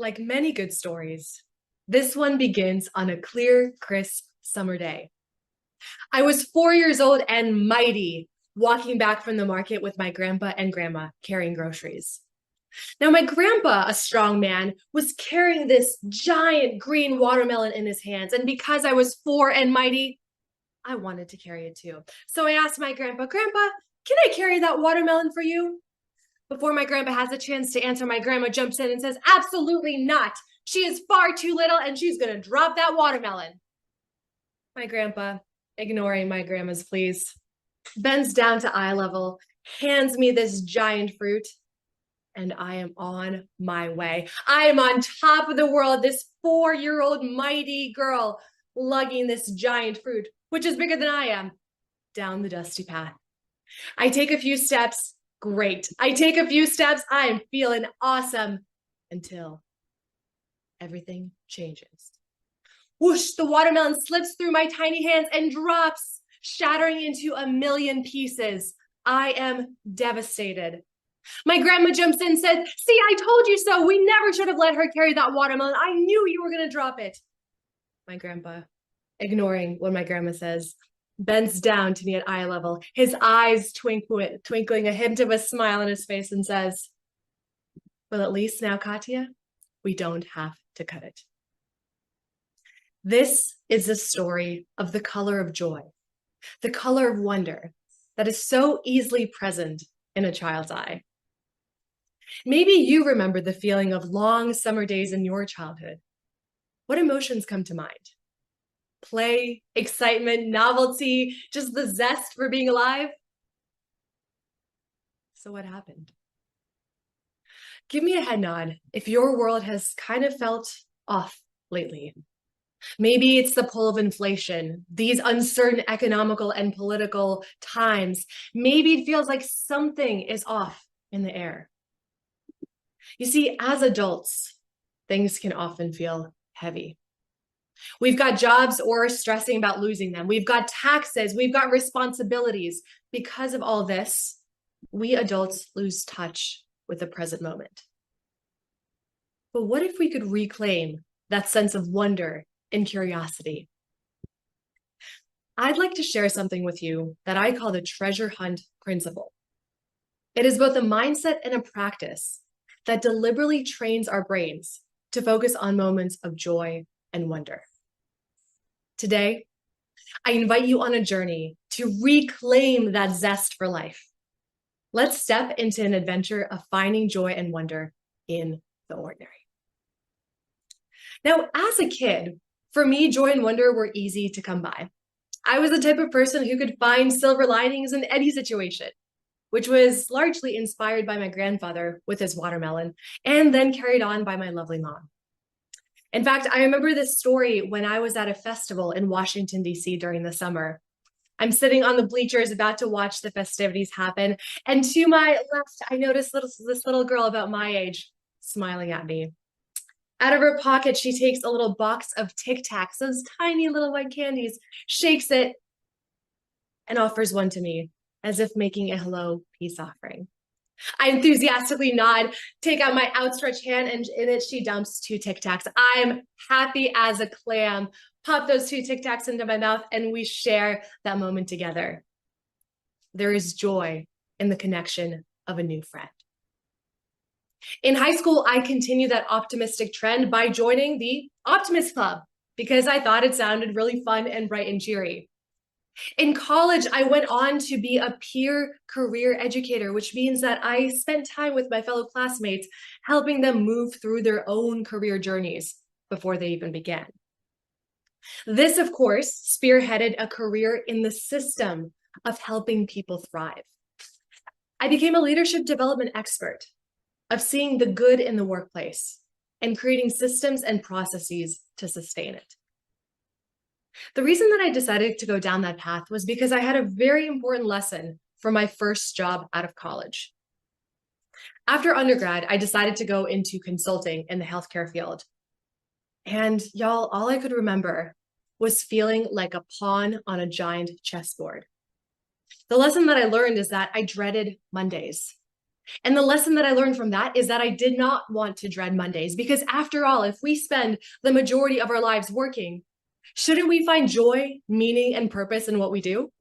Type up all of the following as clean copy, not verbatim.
like many good stories, this one begins on a clear, crisp summer day. I was 4 years old and mighty, walking back from the market with my grandpa and grandma carrying groceries. Now, my grandpa, a strong man, was carrying this giant green watermelon in his hands. And because I was 4 and mighty, I wanted to carry it too. So I asked my grandpa, Grandpa, can I carry that watermelon for you? Before my grandpa has a chance to answer, my grandma jumps in and says, absolutely not. She is far too little and she's going to drop that watermelon. My grandpa, ignoring my grandma's pleas, bends down to eye level, hands me this giant fruit, and I am on my way. I am on top of the world, this 4-year-old mighty girl lugging this giant fruit, which is bigger than I am, down the dusty path. I take a few steps, great. I take a few steps, I am feeling awesome, until everything changes. Whoosh, the watermelon slips through my tiny hands and drops, shattering into a million pieces. I am devastated. My grandma jumps in and said, see, I told you so. We never should have let her carry that watermelon. I knew you were going to drop it. My grandpa, ignoring what my grandma says, bends down to me at eye level, his eyes twinkling a hint of a smile on his face, and says, well, at least now, Katya, we don't have to cut it. This is the story of the color of joy, the color of wonder that is so easily present in a child's eye. Maybe you remember the feeling of long summer days in your childhood. What emotions come to mind? Play, excitement, novelty, just the zest for being alive? So what happened? Give me a head nod if your world has kind of felt off lately. Maybe it's the pull of inflation, these uncertain economical and political times. Maybe it feels like something is off in the air. You see, as adults, things can often feel heavy. We've got jobs or stressing about losing them. We've got taxes. We've got responsibilities. Because of all this, we adults lose touch with the present moment. But what if we could reclaim that sense of wonder and curiosity? I'd like to share something with you that I call the treasure hunt principle. It is both a mindset and a practice that deliberately trains our brains to focus on moments of joy and wonder. Today, I invite you on a journey to reclaim that zest for life. Let's step into an adventure of finding joy and wonder in the ordinary. Now, as a kid, for me, joy and wonder were easy to come by. I was the type of person who could find silver linings in any situation, which was largely inspired by my grandfather with his watermelon, and then carried on by my lovely mom. In fact, I remember this story when I was at a festival in Washington, D.C. during the summer. I'm sitting on the bleachers about to watch the festivities happen, and to my left, I noticed this little girl about my age smiling at me. Out of her pocket, she takes a little box of Tic Tacs, those tiny little white candies, shakes it, and offers one to me, as if making a hello peace offering. I enthusiastically nod, take out my outstretched hand, and in it she dumps 2 Tic Tacs. I'm happy as a clam, pop those 2 Tic Tacs into my mouth, and we share that moment together. There is joy in the connection of a new friend. In high school, I continued that optimistic trend by joining the Optimist Club because I thought it sounded really fun and bright and cheery. In college, I went on to be a peer career educator, which means that I spent time with my fellow classmates, helping them move through their own career journeys before they even began. This, of course, spearheaded a career in the system of helping people thrive. I became a leadership development expert of seeing the good in the workplace and creating systems and processes to sustain it. The reason that I decided to go down that path was because I had a very important lesson for my first job out of college. After undergrad, I decided to go into consulting in the healthcare field. And y'all, all I could remember was feeling like a pawn on a giant chessboard. The lesson that I learned is that I dreaded Mondays. And the lesson that I learned from that is that I did not want to dread Mondays, because after all, if we spend the majority of our lives working, shouldn't we find joy, meaning, and purpose in what we do?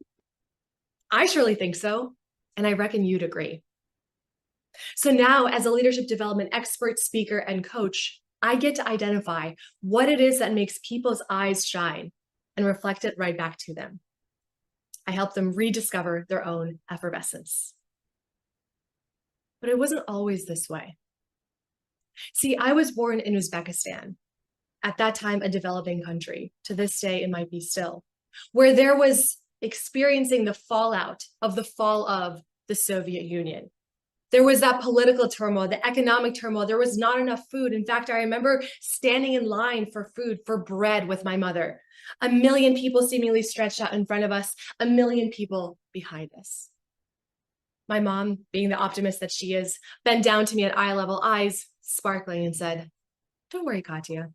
I surely think so, and I reckon you'd agree. So now, as a leadership development expert, speaker, and coach, I get to identify what it is that makes people's eyes shine and reflect it right back to them. I help them rediscover their own effervescence. But it wasn't always this way. See, I was born in Uzbekistan, at that time a developing country. To this day, it might be still, where there was experiencing the fallout of the fall of the Soviet Union. There was that political turmoil, the economic turmoil. There was not enough food. In fact, I remember standing in line for food, for bread with my mother. 1 million people seemingly stretched out in front of us, 1 million people behind us. My mom, being the optimist that she is, bent down to me at eye level, eyes sparkling, and said, "Don't worry, Katya,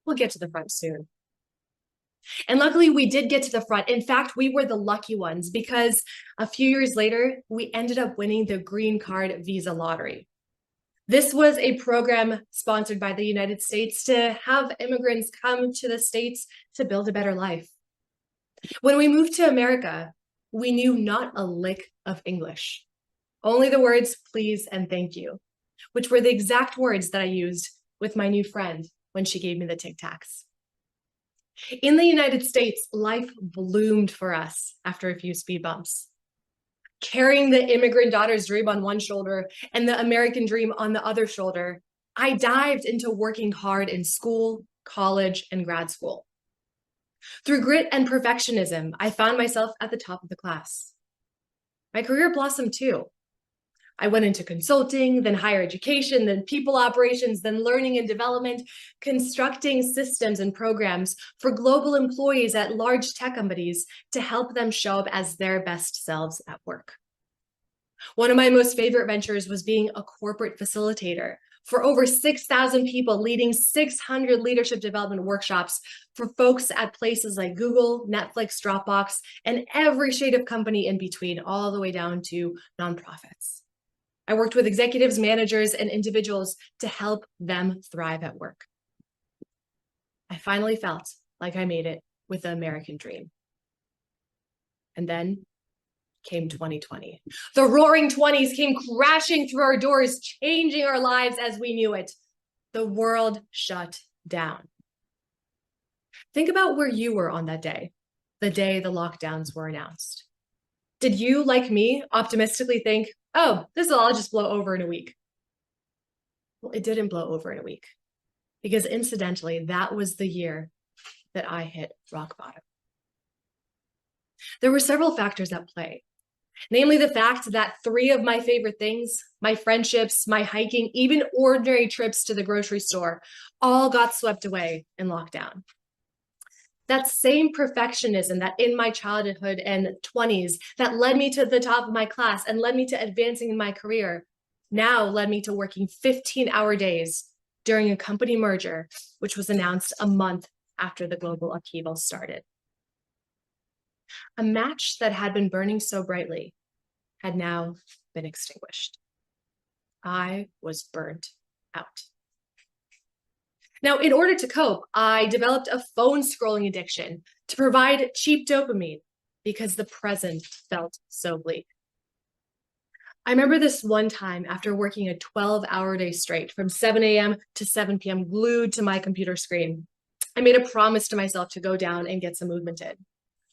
we'll get to the front soon." And luckily, we did get to the front. In fact, we were the lucky ones, because a few years later, we ended up winning the green card visa lottery. This was a program sponsored by the United States to have immigrants come to the States to build a better life. When we moved to America, we knew not a lick of English, only the words please and thank you, which were the exact words that I used with my new friend when she gave me the Tic Tacs. In the United States, life bloomed for us after a few speed bumps. Carrying the immigrant daughter's dream on one shoulder and the American dream on the other shoulder, I dived into working hard in school, college, and grad school. Through grit and perfectionism, I found myself at the top of the class. My career blossomed too. I went into consulting, then higher education, then people operations, then learning and development, constructing systems and programs for global employees at large tech companies to help them show up as their best selves at work. One of my most favorite ventures was being a corporate facilitator for over 6,000 people, leading 600 leadership development workshops for folks at places like Google, Netflix, Dropbox, and every shade of company in between, all the way down to nonprofits. I worked with executives, managers, and individuals to help them thrive at work. I finally felt like I made it with the American dream. And then came 2020. The roaring 20s came crashing through our doors, changing our lives as we knew it. The world shut down. Think about where you were on that day, the day the lockdowns were announced. Did you, like me, optimistically think, oh, this will all just blow over in a week? Well, it didn't blow over in a week, because incidentally, that was the year that I hit rock bottom. There were several factors at play, namely the fact that 3 of my favorite things, my friendships, my hiking, even ordinary trips to the grocery store, all got swept away in lockdown. That same perfectionism that in my childhood and 20s that led me to the top of my class and led me to advancing in my career now led me to working 15-hour days during a company merger, which was announced a month after the global upheaval started. A match that had been burning so brightly had now been extinguished. I was burnt out. Now, in order to cope, I developed a phone scrolling addiction to provide cheap dopamine because the present felt so bleak. I remember this one time after working a 12-hour day straight from 7 a.m. to 7 p.m. glued to my computer screen. I made a promise to myself to go down and get some movement in.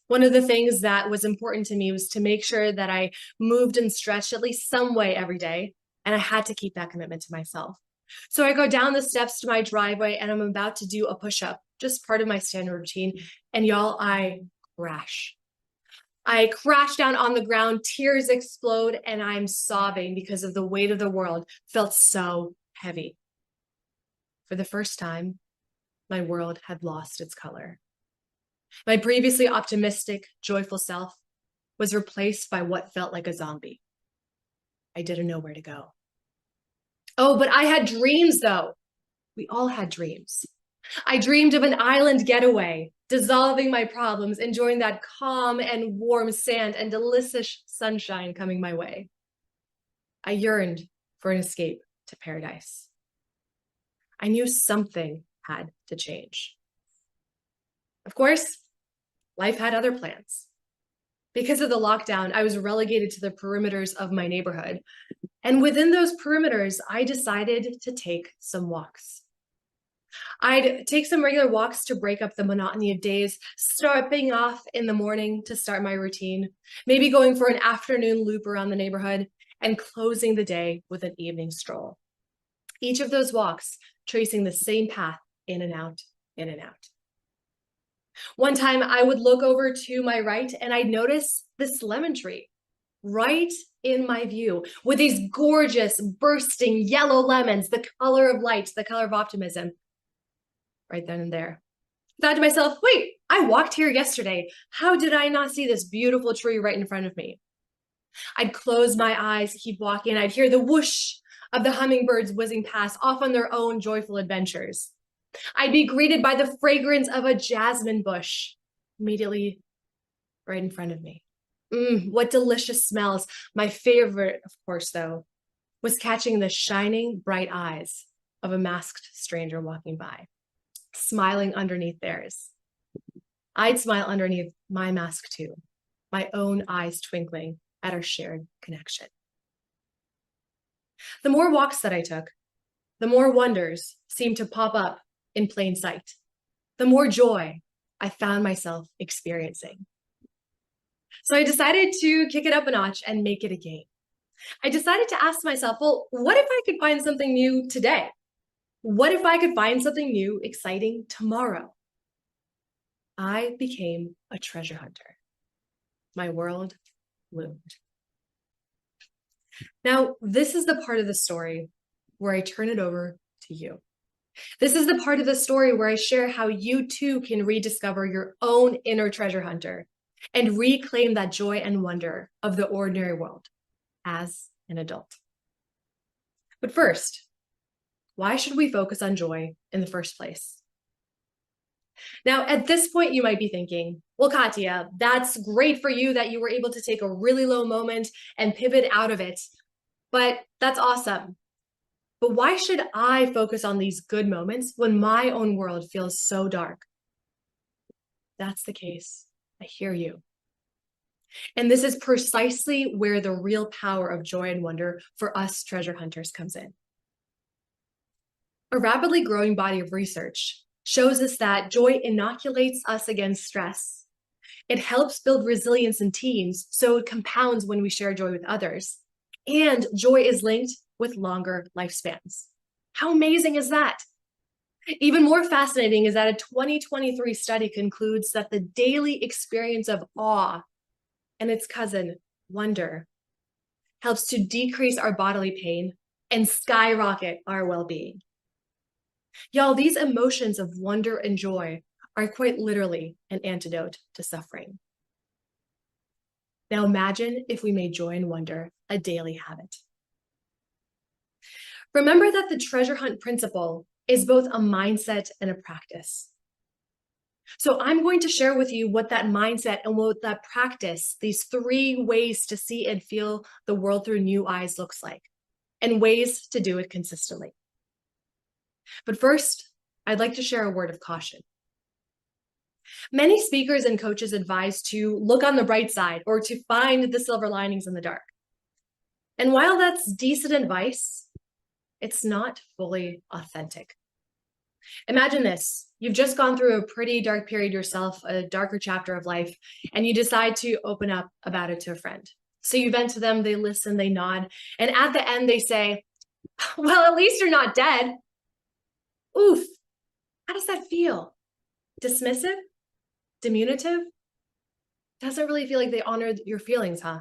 One of the things that was important to me was to make sure that I moved and stretched at least some way every day, and I had to keep that commitment to myself. So I go down the steps to my driveway and I'm about to do a push-up, just part of my standard routine. And y'all, I crash. I crash down on the ground, tears explode, and I'm sobbing because of the weight of the world felt so heavy. For the first time, my world had lost its color. My previously optimistic, joyful self was replaced by what felt like a zombie. I didn't know where to go. Oh, but I had dreams though. We all had dreams. I dreamed of an island getaway, dissolving my problems, enjoying that calm and warm sand and delicious sunshine coming my way. I yearned for an escape to paradise. I knew something had to change. Of course, life had other plans. Because of the lockdown, I was relegated to the perimeters of my neighborhood. And within those perimeters, I decided to take some walks. I'd take some regular walks to break up the monotony of days, starting off in the morning to start my routine, maybe going for an afternoon loop around the neighborhood, and closing the day with an evening stroll. Each of those walks tracing the same path, in and out, in and out. One time I would look over to my right and I'd notice this lemon tree right in my view with these gorgeous bursting yellow lemons, the color of light, the color of optimism, right then and there. I thought to myself, wait, I walked here yesterday. How did I not see this beautiful tree right in front of me? I'd close my eyes, keep walking. I'd hear the whoosh of the hummingbirds whizzing past, off on their own joyful adventures. I'd be greeted by the fragrance of a jasmine bush immediately right in front of me. What delicious smells. My favorite, of course, though, was catching the shining bright eyes of a masked stranger walking by, smiling underneath theirs. I'd smile underneath my mask too, my own eyes twinkling at our shared connection. The more walks that I took, the more wonders seemed to pop up in plain sight, the more joy I found myself experiencing. So I decided to kick it up a notch and make it a game. I decided to ask myself, well, what if I could find something new today? What if I could find something new, exciting tomorrow? I became a treasure hunter. My world bloomed. Now, this is the part of the story where I turn it over to you. This is the part of the story where I share how you too can rediscover your own inner treasure hunter and reclaim that joy and wonder of the ordinary world as an adult. But first, why should we focus on joy in the first place? Now, at this point, you might be thinking, well, Katya, that's great for you that you were able to take a really low moment and pivot out of it, but that's awesome. But why should I focus on these good moments when my own world feels so dark? That's the case. I hear you. And this is precisely where the real power of joy and wonder for us treasure hunters comes in. A rapidly growing body of research shows us that joy inoculates us against stress. It helps build resilience in teams, so it compounds when we share joy with others. And joy is linked with longer lifespans. How amazing is that? Even more fascinating is that a 2023 study concludes that the daily experience of awe and its cousin, wonder, helps to decrease our bodily pain and skyrocket our well-being. Y'all, these emotions of wonder and joy are quite literally an antidote to suffering. Now imagine if we made joy and wonder a daily habit. Remember that the treasure hunt principle is both a mindset and a practice. So I'm going to share with you what that mindset and what that practice, these 3 ways to see and feel the world through new eyes looks like, and ways to do it consistently. But first, I'd like to share a word of caution. Many speakers and coaches advise to look on the bright side or to find the silver linings in the dark. And while that's decent advice, it's not fully authentic. Imagine this. You've just gone through a pretty dark period yourself, a darker chapter of life, and you decide to open up about it to a friend. So you vent to them, they listen, they nod, and at the end they say, well, at least you're not dead. Oof, how does that feel? Dismissive? Diminutive? Doesn't really feel like they honored your feelings, huh?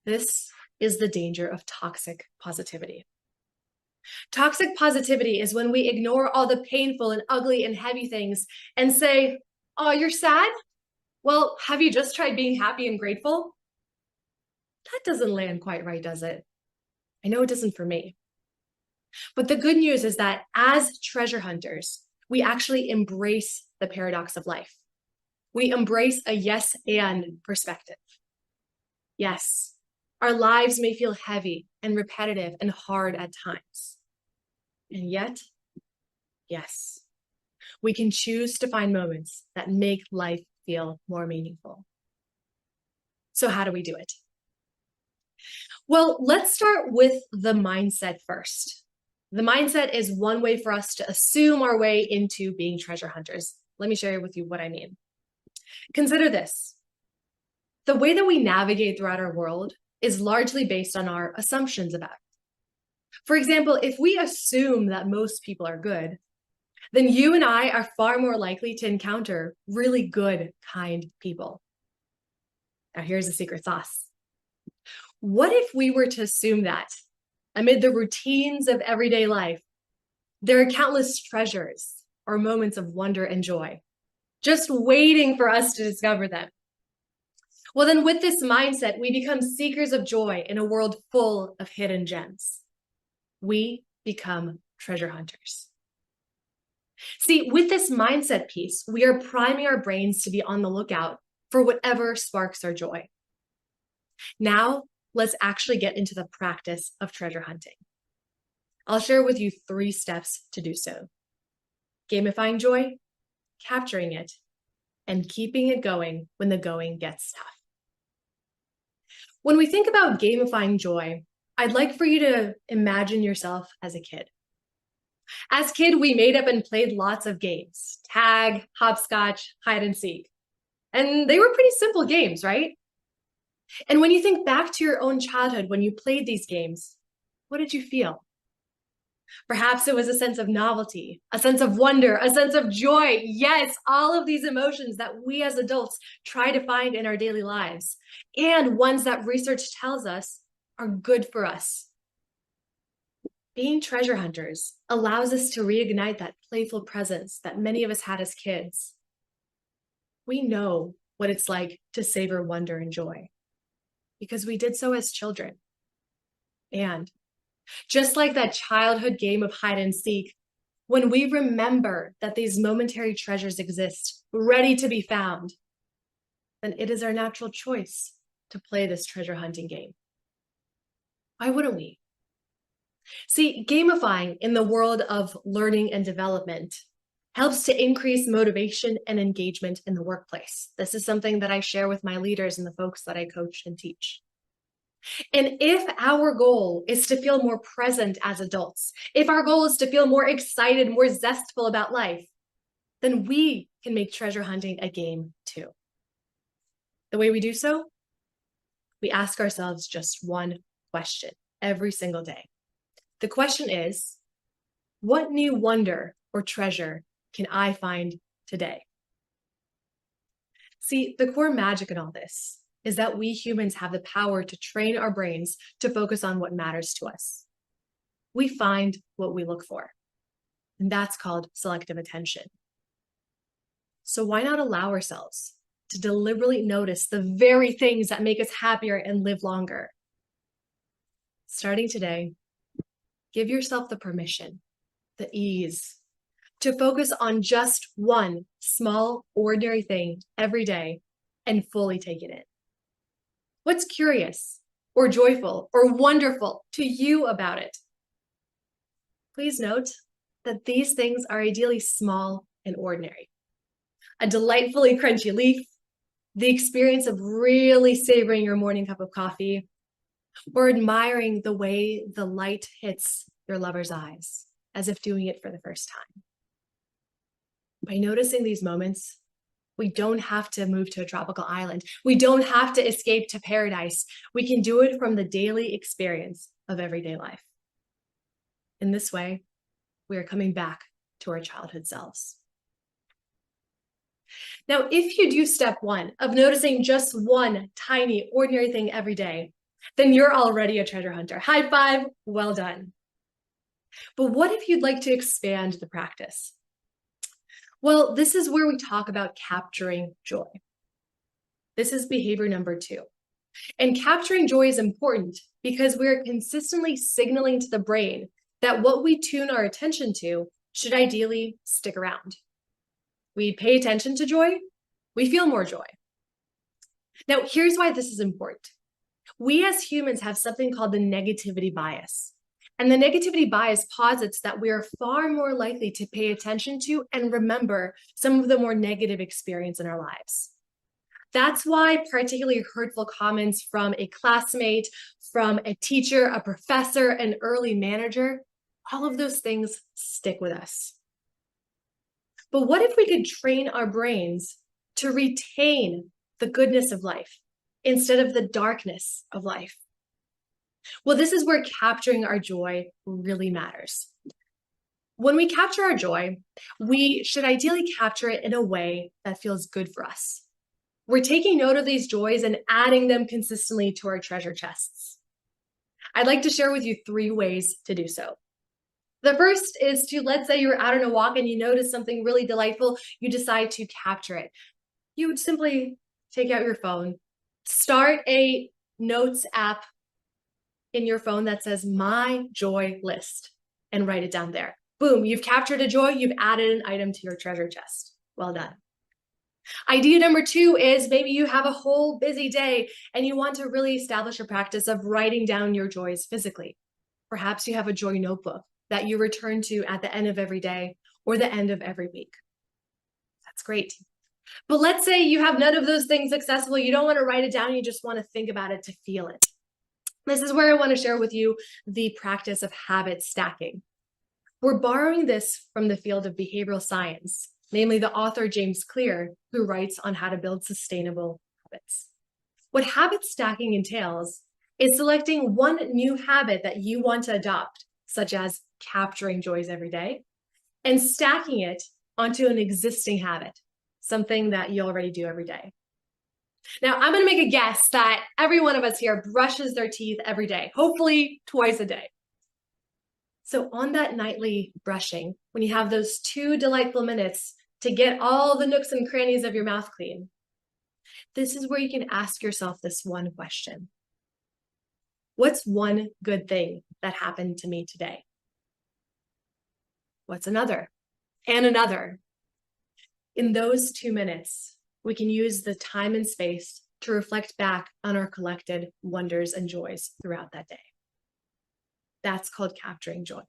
This is the danger of toxic positivity. Toxic positivity is when we ignore all the painful and ugly and heavy things and say, oh, you're sad? Well, have you just tried being happy and grateful? That doesn't land quite right, does it? I know it doesn't for me. But the good news is that as treasure hunters, we actually embrace the paradox of life. We embrace a yes and perspective. Yes, our lives may feel heavy and repetitive and hard at times. And yet, yes, we can choose to find moments that make life feel more meaningful. So how do we do it? Well, let's start with the mindset first. The mindset is one way for us to assume our way into being treasure hunters. Let me share with you what I mean. Consider this. The way that we navigate throughout our world is largely based on our assumptions about it. For example, if we assume that most people are good, then you and I are far more likely to encounter really good, kind people. Now, here's the secret sauce. What if we were to assume that amid the routines of everyday life, there are countless treasures or moments of wonder and joy, just waiting for us to discover them? Well, then with this mindset, we become seekers of joy in a world full of hidden gems. We become treasure hunters. See, with this mindset piece, we are priming our brains to be on the lookout for whatever sparks our joy. Now, let's actually get into the practice of treasure hunting. I'll share with you 3 steps to do so. Gamifying joy, capturing it, and keeping it going when the going gets tough. When we think about gamifying joy, I'd like for you to imagine yourself as a kid. As a kid, we made up and played lots of games: tag, hopscotch, hide and seek. And they were pretty simple games, right? And when you think back to your own childhood, when you played these games, what did you feel? Perhaps it was a sense of novelty, a sense of wonder, a sense of joy. Yes, all of these emotions that we as adults try to find in our daily lives, and ones that research tells us are good for us. Being treasure hunters allows us to reignite that playful presence that many of us had as kids. We know what it's like to savor wonder and joy because we did so as children. And just like that childhood game of hide and seek, when we remember that these momentary treasures exist, ready to be found, then it is our natural choice to play this treasure hunting game. Why wouldn't we? See, gamifying in the world of learning and development helps to increase motivation and engagement in the workplace. This is something that I share with my leaders and the folks that I coach and teach. And if our goal is to feel more present as adults, if our goal is to feel more excited, more zestful about life, then we can make treasure hunting a game too. The way we do so, we ask ourselves just one question every single day. The question is, what new wonder or treasure can I find today? See, the core magic in all this is that we humans have the power to train our brains to focus on what matters to us. We find what we look for, and that's called selective attention. So why not allow ourselves to deliberately notice the very things that make us happier and live longer? Starting today, give yourself the permission, the ease, to focus on just one small, ordinary thing every day and fully take it in. What's curious or joyful or wonderful to you about it? Please note that these things are ideally small and ordinary. A delightfully crunchy leaf, the experience of really savoring your morning cup of coffee, or admiring the way the light hits your lover's eyes, as if doing it for the first time. By noticing these moments, we don't have to move to a tropical island. We don't have to escape to paradise. We can do it from the daily experience of everyday life. In this way, we are coming back to our childhood selves. Now, if you do step 1 of noticing just one tiny, ordinary thing every day, then you're already a treasure hunter. High five, well done. But what if you'd like to expand the practice? Well, this is where we talk about capturing joy. This is behavior number 2. And capturing joy is important because we're consistently signaling to the brain that what we tune our attention to should ideally stick around. We pay attention to joy, we feel more joy. Now, here's why this is important. We as humans have something called the negativity bias. And the negativity bias posits that we are far more likely to pay attention to and remember some of the more negative experience in our lives. That's why particularly hurtful comments from a classmate, from a teacher, a professor, an early manager, all of those things stick with us. But what if we could train our brains to retain the goodness of life instead of the darkness of life? Well, this is where capturing our joy really matters. When we capture our joy, we should ideally capture it in a way that feels good for us. We're taking note of these joys and adding them consistently to our treasure chests. I'd like to share with you 3 ways to do so. The first is to, let's say you're out on a walk and you notice something really delightful, you decide to capture it. You would simply take out your phone, start a notes app in your phone that says My Joy List, and write it down there. Boom, you've captured a joy, you've added an item to your treasure chest. Well done. Idea number 2 is maybe you have a whole busy day and you want to really establish a practice of writing down your joys physically. Perhaps you have a joy notebook that you return to at the end of every day or the end of every week. That's great. But let's say you have none of those things accessible. You don't want to write it down. You just want to think about it to feel it. This is where I want to share with you the practice of habit stacking. We're borrowing this from the field of behavioral science, namely the author James Clear, who writes on how to build sustainable habits. What habit stacking entails is selecting one new habit that you want to adopt, such as capturing joys every day, and stacking it onto an existing habit, something that you already do every day. Now, I'm going to make a guess that every one of us here brushes their teeth every day, hopefully twice a day. So on that nightly brushing, when you have those 2 delightful minutes to get all the nooks and crannies of your mouth clean, this is where you can ask yourself this one question. What's one good thing that happened to me today? What's another? And another. In those 2 minutes, we can use the time and space to reflect back on our collected wonders and joys throughout that day. That's called capturing joy.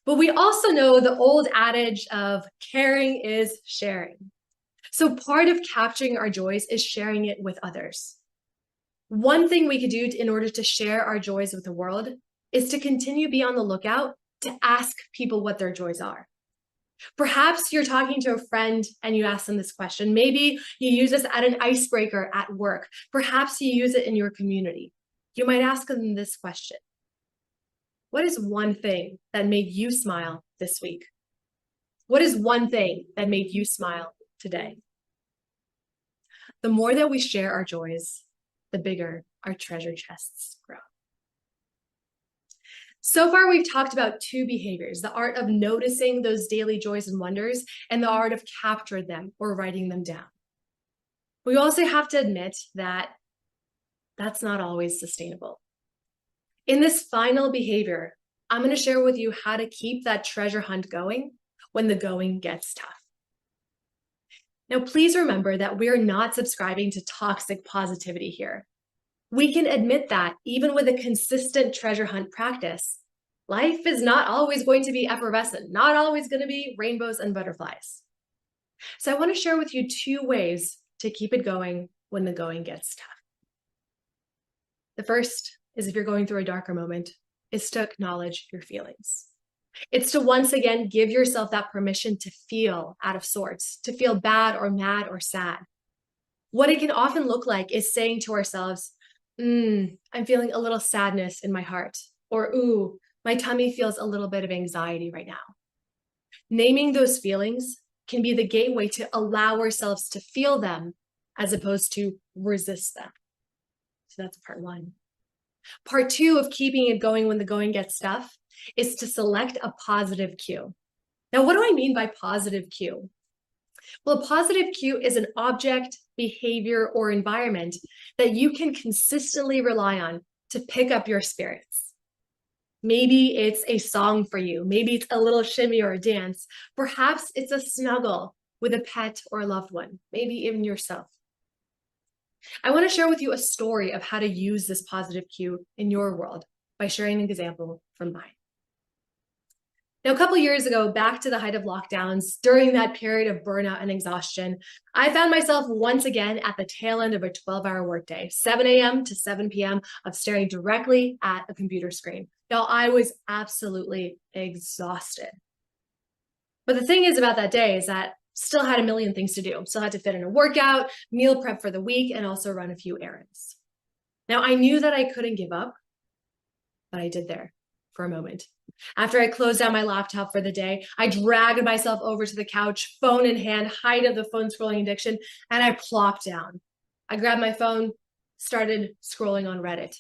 But we also know the old adage of caring is sharing. So part of capturing our joys is sharing it with others. One thing we could do in order to share our joys with the world is to continue to be on the lookout to ask people what their joys are. Perhaps you're talking to a friend and you ask them this question. Maybe you use this at an icebreaker at work. Perhaps you use it in your community. You might ask them this question. What is one thing that made you smile this week? What is one thing that made you smile today? The more that we share our joys, the bigger our treasure chests grow. So far, we've talked about 2 behaviors, the art of noticing those daily joys and wonders, and the art of capturing them or writing them down. We also have to admit that that's not always sustainable. In this final behavior, I'm going to share with you how to keep that treasure hunt going when the going gets tough. Now, please remember that we're not subscribing to toxic positivity here. We can admit that even with a consistent treasure hunt practice, life is not always going to be effervescent, not always going to be rainbows and butterflies. So I want to share with you 2 ways to keep it going when the going gets tough. The first is, if you're going through a darker moment, is to acknowledge your feelings. It's to once again give yourself that permission to feel out of sorts, to feel bad or mad or sad. What it can often look like is saying to ourselves, I'm feeling a little sadness in my heart, or ooh, my tummy feels a little bit of anxiety right now. Naming those feelings can be the gateway to allow ourselves to feel them as opposed to resist them. So that's part 1. Part 2 of keeping it going when the going gets tough is to select a positive cue. Now, what do I mean by positive cue? Well, a positive cue is an object, behavior, or environment that you can consistently rely on to pick up your spirits. Maybe it's a song for you. Maybe it's a little shimmy or a dance. Perhaps it's a snuggle with a pet or a loved one, maybe even yourself. I want to share with you a story of how to use this positive cue in your world by sharing an example from mine. Now, a couple years ago, back to the height of lockdowns, during that period of burnout and exhaustion, I found myself once again at the tail end of a 12-hour workday, 7 a.m. to 7 p.m. of staring directly at a computer screen. Now, I was absolutely exhausted. But the thing is about that day is that still had a million things to do. Still had to fit in a workout, meal prep for the week, and also run a few errands. Now, I knew that I couldn't give up, but I did there for a moment. After I closed down my laptop for the day, I dragged myself over to the couch, phone in hand, height of the phone scrolling addiction, and I plopped down. I grabbed my phone, started scrolling on Reddit.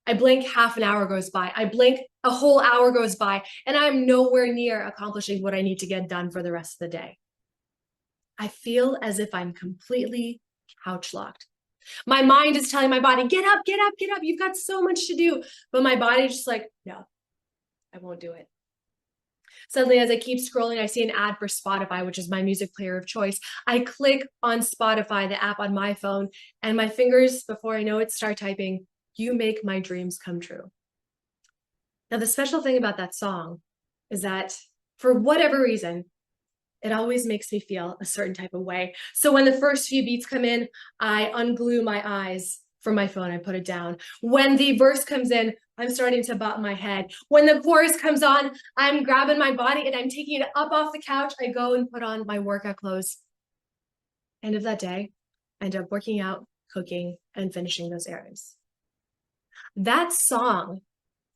I blink, half an hour goes by. I blink, a whole hour goes by, and I'm nowhere near accomplishing what I need to get done for the rest of the day. I feel as if I'm completely couch locked. My mind is telling my body, get up, get up, get up. You've got so much to do. But my body's just like, no, I won't do it. Suddenly, as I keep scrolling, I see an ad for Spotify, which is my music player of choice. I click on Spotify, the app on my phone, and my fingers, before I know it, start typing, "You make my dreams come true." Now, the special thing about that song is that for whatever reason, it always makes me feel a certain type of way. So when the first few beats come in, I unglue my eyes from my phone, I put it down. When the verse comes in, I'm starting to bop my head. When the chorus comes on, I'm grabbing my body and I'm taking it up off the couch. I go and put on my workout clothes. End of that day, I end up working out, cooking, and finishing those errands. That song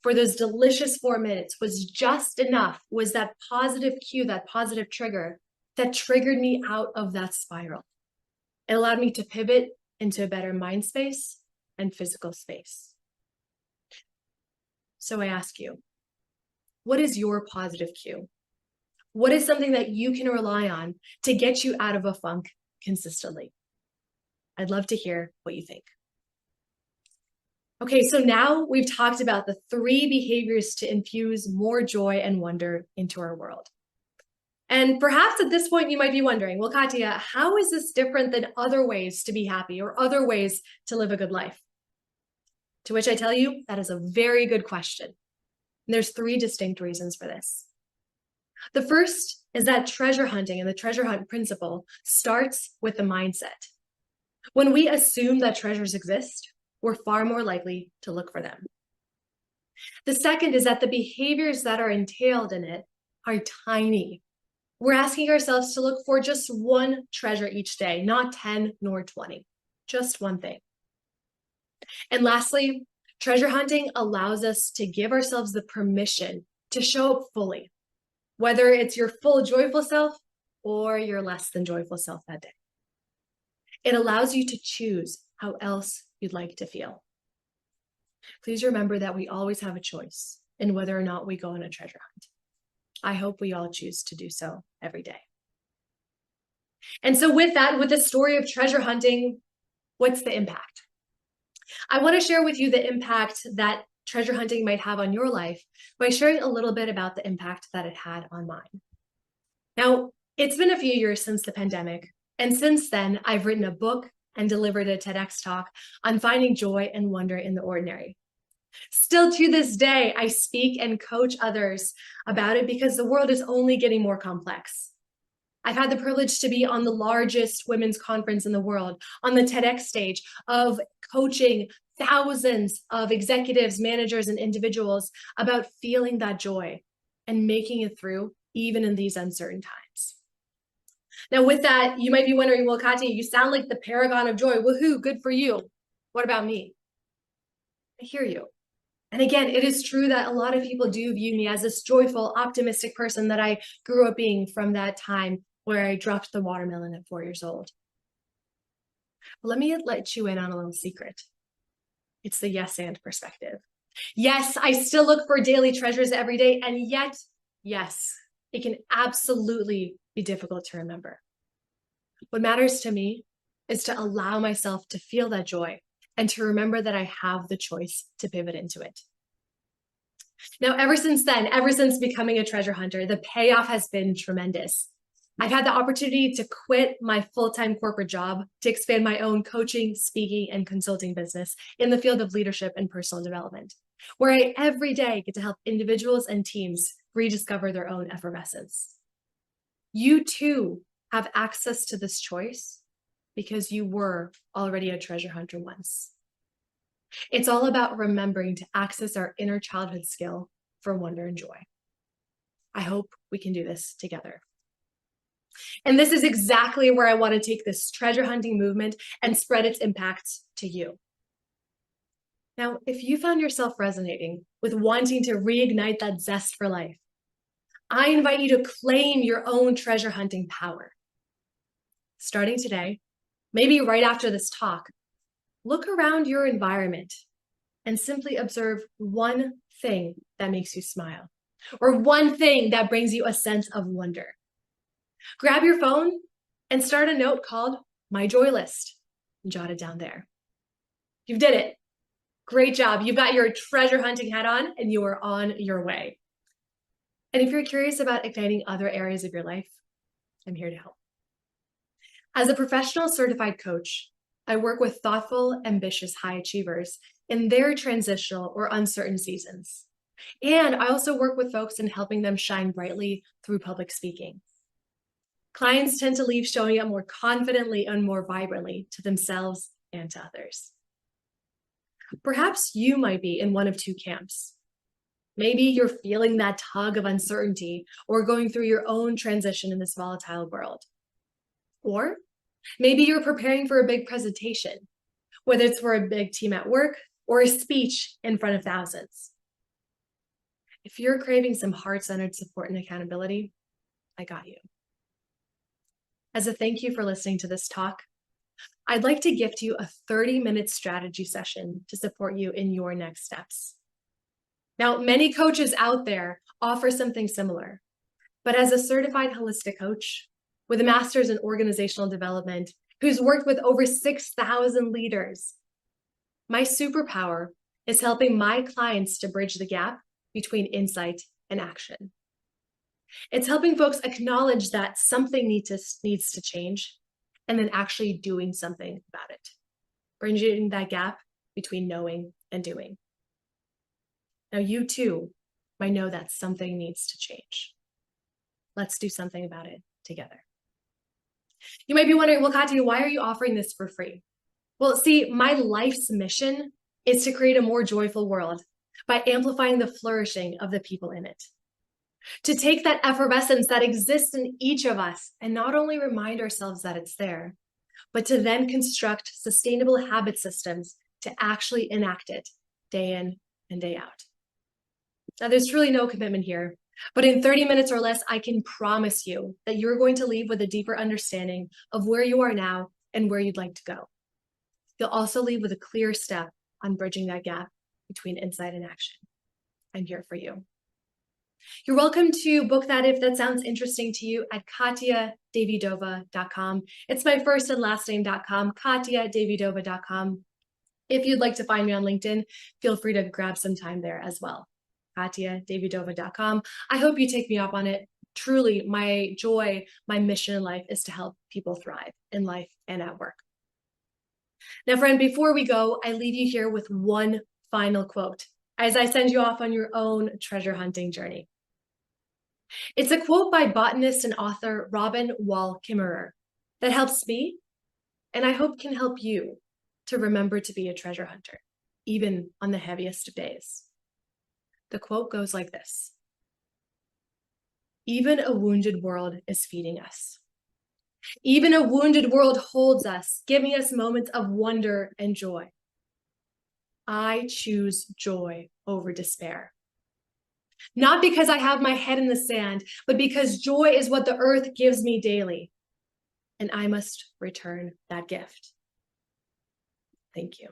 for those delicious 4 minutes was just enough, was that positive cue, that positive trigger that triggered me out of that spiral. It allowed me to pivot into a better mind space and physical space. So I ask you, what is your positive cue? What is something that you can rely on to get you out of a funk consistently? I'd love to hear what you think. Okay, so now we've talked about the 3 behaviors to infuse more joy and wonder into our world. And perhaps at this point, you might be wondering, well, Katya, how is this different than other ways to be happy or other ways to live a good life? To which I tell you, that is a very good question. And there's 3 distinct reasons for this. The first is that treasure hunting and the treasure hunt principle starts with the mindset. When we assume that treasures exist, we're far more likely to look for them. The second is that the behaviors that are entailed in it are tiny. We're asking ourselves to look for just one treasure each day, not 10 nor 20, just one thing. And lastly, treasure hunting allows us to give ourselves the permission to show up fully, whether it's your full joyful self or your less than joyful self that day. It allows you to choose how else you'd like to feel. Please remember that we always have a choice in whether or not we go on a treasure hunt. I hope we all choose to do so every day. And so with that, with the story of treasure hunting, what's the impact? I want to share with you the impact that treasure hunting might have on your life by sharing a little bit about the impact that it had on mine. Now, it's been a few years since the pandemic, and since then, I've written a book and delivered a TEDx talk on finding joy and wonder in the ordinary. Still to this day, I speak and coach others about it because the world is only getting more complex. I've had the privilege to be on the largest women's conference in the world, on the TEDx stage, of coaching thousands of executives, managers, and individuals about feeling that joy and making it through even in these uncertain times. Now, with that, you might be wondering, well, Katya, you sound like the paragon of joy. Woohoo, good for you. What about me? I hear you. And again, it is true that a lot of people do view me as this joyful, optimistic person that I grew up being from that time where I dropped the watermelon at 4 years old. But let me let you in on a little secret. It's the yes and perspective. Yes, I still look for daily treasures every day, and yet, yes, it can absolutely be difficult to remember. What matters to me is to allow myself to feel that joy and to remember that I have the choice to pivot into it. Now, ever since then, ever since becoming a treasure hunter, the payoff has been tremendous. I've had the opportunity to quit my full-time corporate job to expand my own coaching, speaking, and consulting business in the field of leadership and personal development, where I every day get to help individuals and teams rediscover their own effervescence. You too have access to this choice because you were already a treasure hunter once. It's all about remembering to access our inner childhood skill for wonder and joy. I hope we can do this together. And this is exactly where I want to take this treasure hunting movement and spread its impact to you. Now, if you found yourself resonating with wanting to reignite that zest for life, I invite you to claim your own treasure hunting power. Starting today, maybe right after this talk, look around your environment and simply observe one thing that makes you smile, or one thing that brings you a sense of wonder. Grab your phone and start a note called My Joy List and jot it down there. You did it. Great job. You've got your treasure hunting hat on and you are on your way. And if you're curious about igniting other areas of your life, I'm here to help. As a professional certified coach, I work with thoughtful, ambitious high achievers in their transitional or uncertain seasons. And I also work with folks in helping them shine brightly through public speaking. Clients tend to leave showing up more confidently and more vibrantly to themselves and to others. Perhaps you might be in one of two camps. Maybe you're feeling that tug of uncertainty or going through your own transition in this volatile world. Or maybe you're preparing for a big presentation, whether it's for a big team at work or a speech in front of thousands. If you're craving some heart-centered support and accountability, I got you. As a thank you for listening to this talk, I'd like to gift you a 30-minute strategy session to support you in your next steps. Now, many coaches out there offer something similar, but as a certified holistic coach with a master's in organizational development who's worked with over 6,000 leaders, my superpower is helping my clients to bridge the gap between insight and action. It's helping folks acknowledge that something needs to change and then actually doing something about it, bridging that gap between knowing and doing. Now, you too might know that something needs to change. Let's do something about it together. You might be wondering, well, Katya, why are you offering this for free? Well, see, my life's mission is to create a more joyful world by amplifying the flourishing of the people in it. To take that effervescence that exists in each of us and not only remind ourselves that it's there, but to then construct sustainable habit systems to actually enact it day in and day out. Now, there's truly no commitment here, but in 30 minutes or less, I can promise you that you're going to leave with a deeper understanding of where you are now and where you'd like to go. You'll also leave with a clear step on bridging that gap between insight and action. I'm here for you. You're welcome to book that if that sounds interesting to you at katyadavydova.com. It's my first and last name.com, katyadavydova.com. If you'd like to find me on LinkedIn, feel free to grab some time there as well. katyadavydova.com. I hope you take me up on it. Truly, my joy, my mission in life is to help people thrive in life and at work. Now, friend, before we go, I leave you here with one final quote as I send you off on your own treasure hunting journey. It's a quote by botanist and author Robin Wall Kimmerer that helps me, and I hope can help you, to remember to be a treasure hunter, even on the heaviest of days. The quote goes like this: "Even a wounded world is feeding us. Even a wounded world holds us, giving us moments of wonder and joy. I choose joy over despair. Not because I have my head in the sand, but because joy is what the earth gives me daily, and I must return that gift." Thank you.